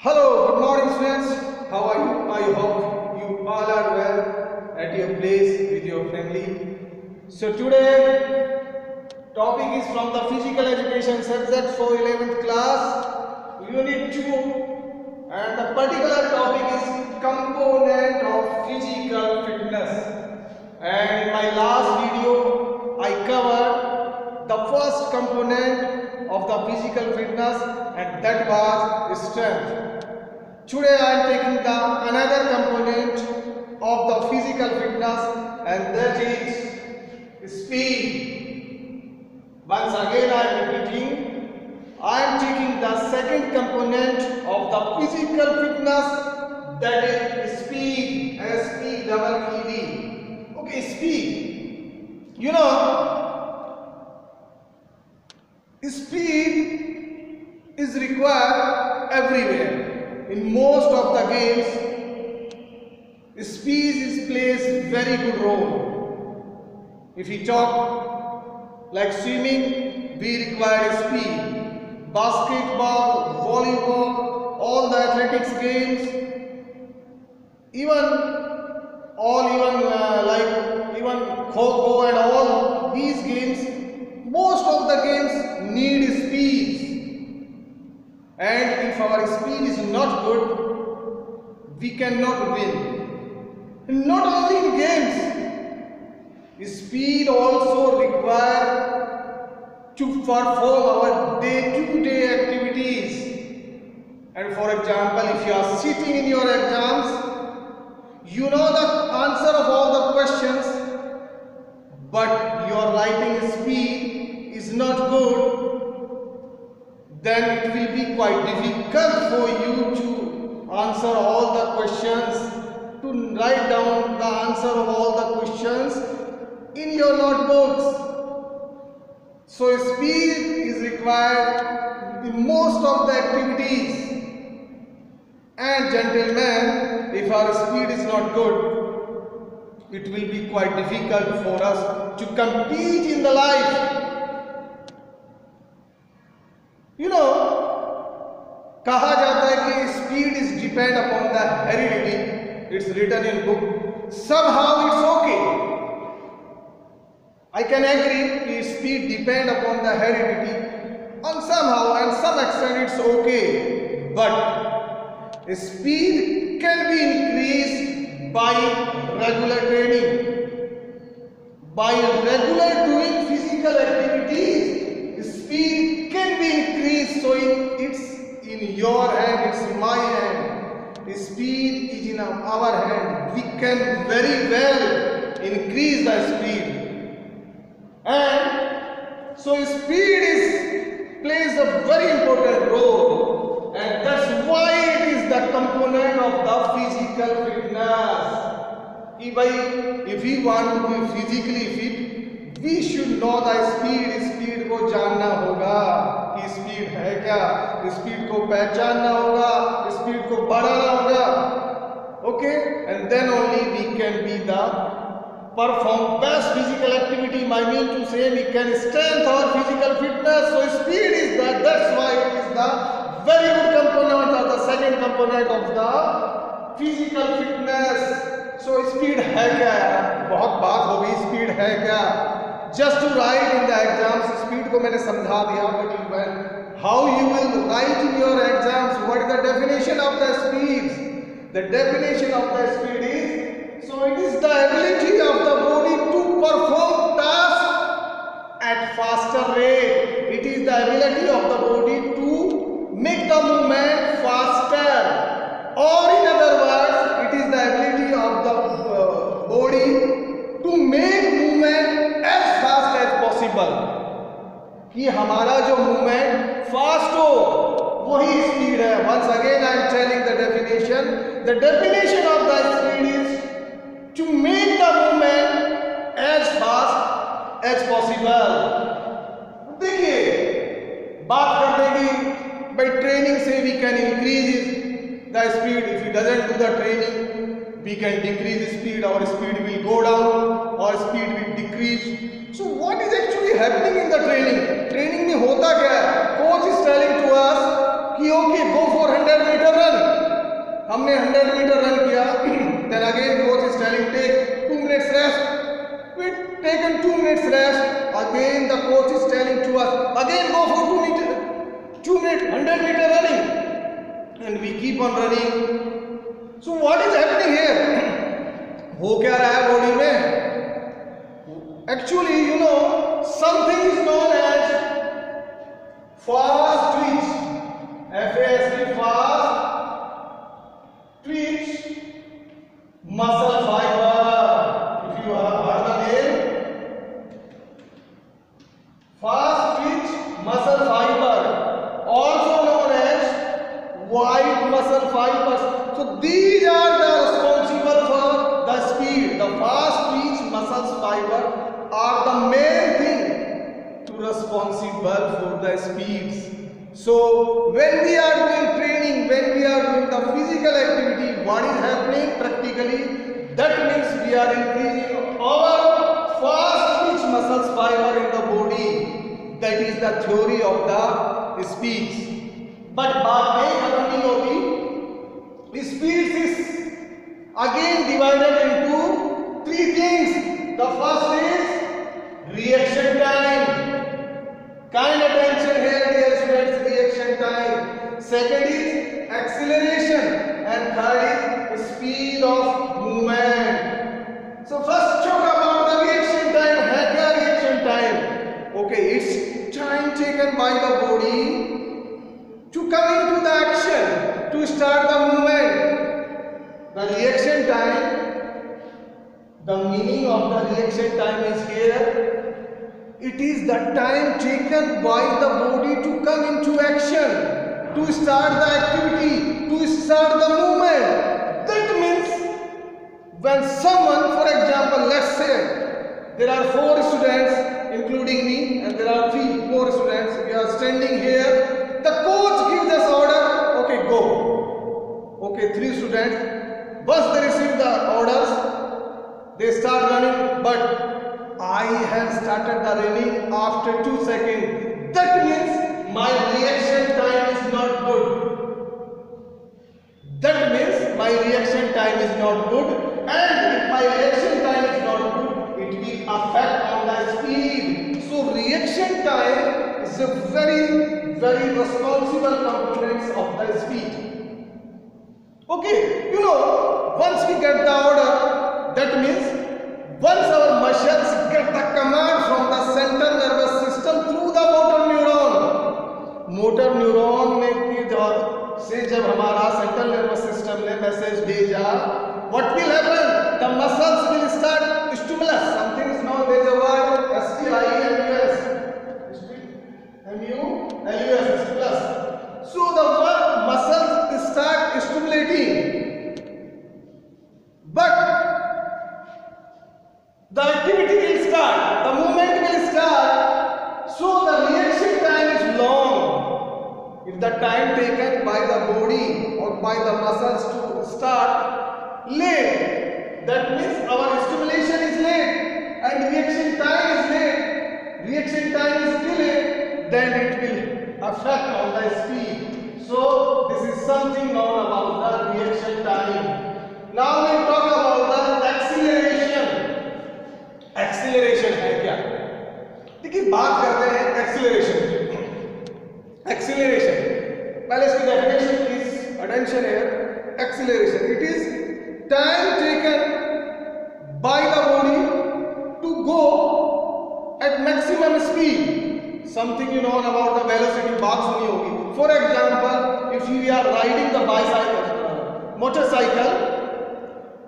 Hello, good morning students. How are you? I hope you all are well at your place with your family. So today topic is from the physical education subject for 11th class, unit 2, and the particular topic is component of physical fitness. And in my last video I covered the first component of the physical fitness, and that was strength. Today I am taking another component of the physical fitness, and that is speed. Once again I am repeating, I am taking the second component of the physical fitness, that is speed. S-P-E-E-D. Okay, speed. You know, speed is required everywhere. In most of the games, speed plays very good role. If we talk like swimming, we require speed. Basketball, volleyball, all the athletics games, even kho-kho and all these games, most of the games need speed. And if our speed is not good, we cannot win. Not only in games, speed also required to perform our day-to-day activities. And for example, if you are sitting in your exams, you know the answer of all the questions, but your writing speed is not good, then it will be quite difficult for you to answer all the questions, to write down the answer of all the questions in your notebooks. So speed is required in most of the activities. And gentlemen, if our speed is not good, it will be quite difficult for us to compete in the life. You know, कहा जाता है कि speed is depend upon the heredity. It's written in book. Somehow it's okay. I can agree that speed depend upon the heredity, and somehow and some extent it's okay. But speed can be increased by regular training, by regular doing physical activities. Speed can be increased, so it's in your hand, it's my hand. Speed is in our hand. We can very well increase the speed. And so speed plays a very important role, and that's why it is the component of the physical fitness. If we want to be physically fit, we should know the speed को जानना होगा कि speed है क्या, speed को पहचानना होगा, speed को बढ़ाना होगा. Okay, and then only we can be the perform best physical activity. I mean to say we can strengthen our physical fitness. So speed is that's why it is the very good component or the second component of the physical fitness. So speed है क्या यार, बहुत बात हो गई speed है क्या. Just to write in the exams, speed को मैंने समझा दिया, but how you will write in your exams, what is the definition of the speed? The definition of the speed is, so it is the ability of the body to perform tasks at faster rate. It is the ability of the body to make the movement faster, or in other words, it is the ability of the body to make movement as fast as possible. कि हमारा जो movement fast हो वही speed है. Once again I am telling the definition. The definition of the speed is to make the movement as fast as possible. देखिए, बात करने की by training से we can increase the speed. If he doesn't do the training, we can decrease speed. Our speed will go down, our speed will decrease. So what is actually happening in the training? Training में होता क्या है? Coach is telling to us कि okay, go for 100 meter run. हमने 100 metre run किया, then again coach is telling take 2 minutes rest. We taken 2 minutes rest. Again the coach is telling to us again go for 2 minutes 100 meter running, and we keep on running. So what is happening here? हो क्या रहा है body में? Actually you know something is known as fast twitch. FAST, fast twitch muscle fiber. If you have heard the name, fast twitch muscle fiber, also known as white muscle fibers. So these are the responsible for the speed. The fast twitch muscle fiber are the main thing to responsible for the speeds. So when we are doing training, when we are doing the physical activity, what is happening practically? That means we are increasing our fast twitch muscles fiber in the body. That is the theory of the speeds. But बात नहीं खत्म नहीं होती. Speeds is again divided into 3 things. The first is reaction time. Kind attention here, dear students. Reaction time. Second is acceleration, and third is speed of movement. So first talk about the reaction time. है क्या reaction time? Okay, it's time taken by the body to come into the action, to start the movement. The reaction time, the meaning of the reaction time is here. It is the time taken by the body to come into action, to start the activity, to start the movement. That means when someone, for example, let's say there are 4 students including me, and there are 3 more students. We are standing here. The coach gives us order, okay, go. Okay, 3 students. Once they receive the orders, they start running, but I have started the running after 2 seconds. That means my reaction time is not good. That means my reaction time is not good, and if my reaction time is not good, it will affect on the speed. So reaction time is a very responsible component of the speed. Okay, you know, once we get the order, that means once our muscles get the command from the central nervous system through the motor neuron, motor neuron से जब हमारा central nervous system ने message भेजा, what will happen? The muscles will start stimulus. Something is known as a word stimulus. Stimulus. So the muscles start stimulating, but the activity will start, the movement will start, so the reaction time is long. If the time taken by the body or by the muscles to start late, that means our stimulation is late and reaction time is late, reaction time is delayed, then it will affect on the speed. So this is something known about the reaction time. Now we talk about the acceleration. Acceleration है क्या? देखिए बात करते हैं acceleration की. Acceleration, पहले इसकी definition please attention here. Acceleration, it is time taken by the body to go at maximum speed. Something you know about the velocity, बात सुनी होगी. For example, if you are riding the bicycle, motorcycle,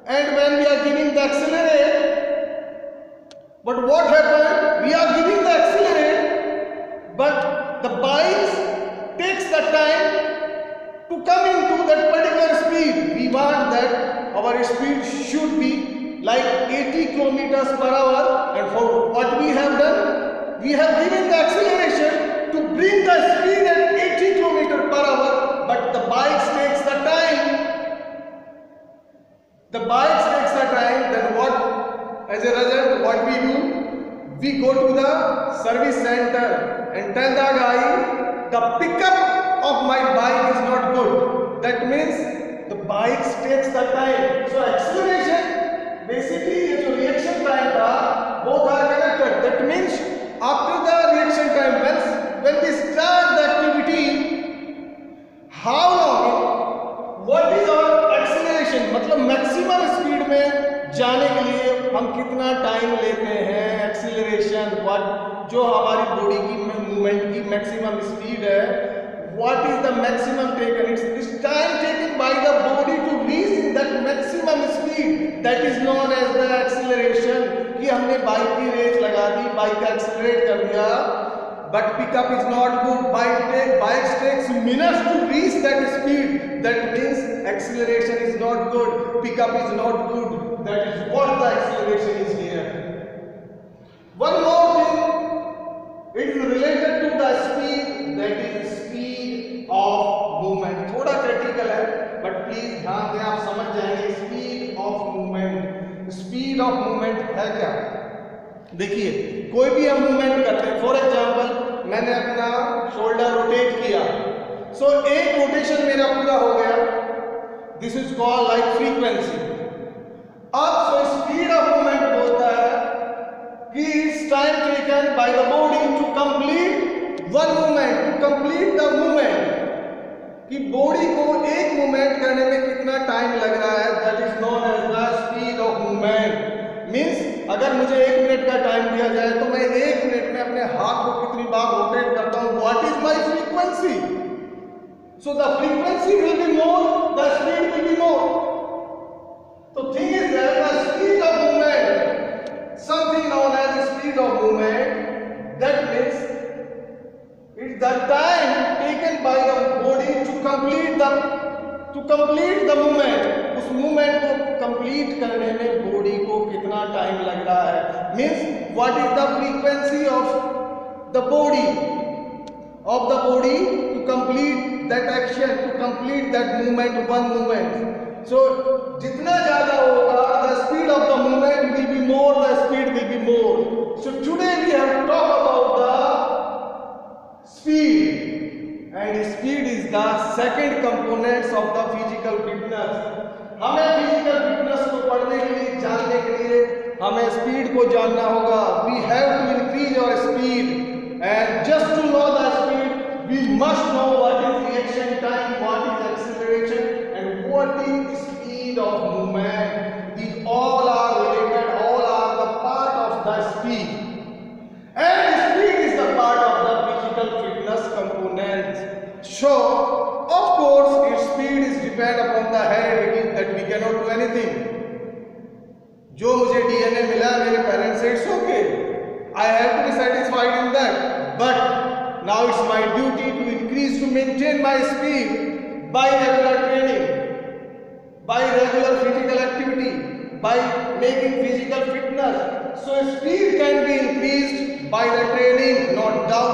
and when we are giving the accelerate, but what happened? We are giving the accelerate, but the bike takes the time to come into that particular speed. We want that our speed should be like 80 kilometers per hour, and for what we have done, we have given the acceleration to bring the speed at 80 kilometers per hour, but the bike takes the time. The bike takes the time, then what? As a result, what we do? We go to the service center and tell the guy, the pickup of my bike is not good. That means the bike takes the time. So acceleration, basically ये जो reaction time था, both are connected. That means after the reaction time, when we start the activity, how long, what is our acceleration? मतलब maximum speed में जाने के लिए हम कितना टाइम लेते हैं? एक्सीलरेशन, जो हमारी बॉडी की मूवमेंट की मैक्सिमम स्पीड है, what is the maximum taken? It's time taken by the body to reach in that maximum speed, that is known as the acceleration. कि हमने बाइक की रेस लगा दी, बाइक का एक्सेलरेट कर दिया, but pickup is not good. Bikes takes minutes to reach that speed. That means acceleration is not good, pickup is not good. That is what the acceleration is here. One more thing, it is related to the speed, that is speed of movement. थोड़ा critical है, but please ध्यान दें, आप समझ जाएंगे speed of movement. speed of movement है क्या? देखिए, कोई भी हम मूवमेंट करते हैं, फॉर एग्जाम्पल मैंने अपना शोल्डर रोटेट किया, सो एक रोटेशन मेरा पूरा हो गया, this is called like frequency. अब सो स्पीड ऑफ मूवमेंट बोलता है कि it's time taken by the body to complete one movement, to complete the movement, कि बॉडी को एक मूवमेंट करने में कितना टाइम लग रहा है, that is known as the speed of movement. Means अगर मुझे 1 मिनट का टाइम दिया जाए तो मैं 1 मिनट में अपने हाथ को कितनी बार रोटेट करता हूं, what is my frequency. So the frequency will be more, the speed will be more. तो thing is that the speed of movement, something known as speed of movement, that means it's the time taken by the body to complete the movement. उस movement को complete करने में body को कितना time लग रहा है, means what is the frequency of the body to complete that action, to complete that movement, one movement. So जितना ज्यादा होगा, the speed of the movement will be more, the speed will be more. So today we have talk about the speed, and speed is the second components of the physical fitness. हमें physical fitness को पढ़ने के लिए, जानने के लिए हमें speed को जानना होगा. We have to increase our speed, and just to know the speed we must know what is reaction time, what is acceleration, and what is speed of movement. These all are related, all are the part of the speed, and speed is the part of the physical fitness components. So of course its speed is depend upon the heredity, that we cannot do anything. जो मुझे DNA मिला मेरे parents से, it's okay, I have to be satisfied in that, but now it's my duty to increase, to maintain my speed by regular training, by regular physical activity, by making physical fitness. So speed can be increased by the training, not doubt.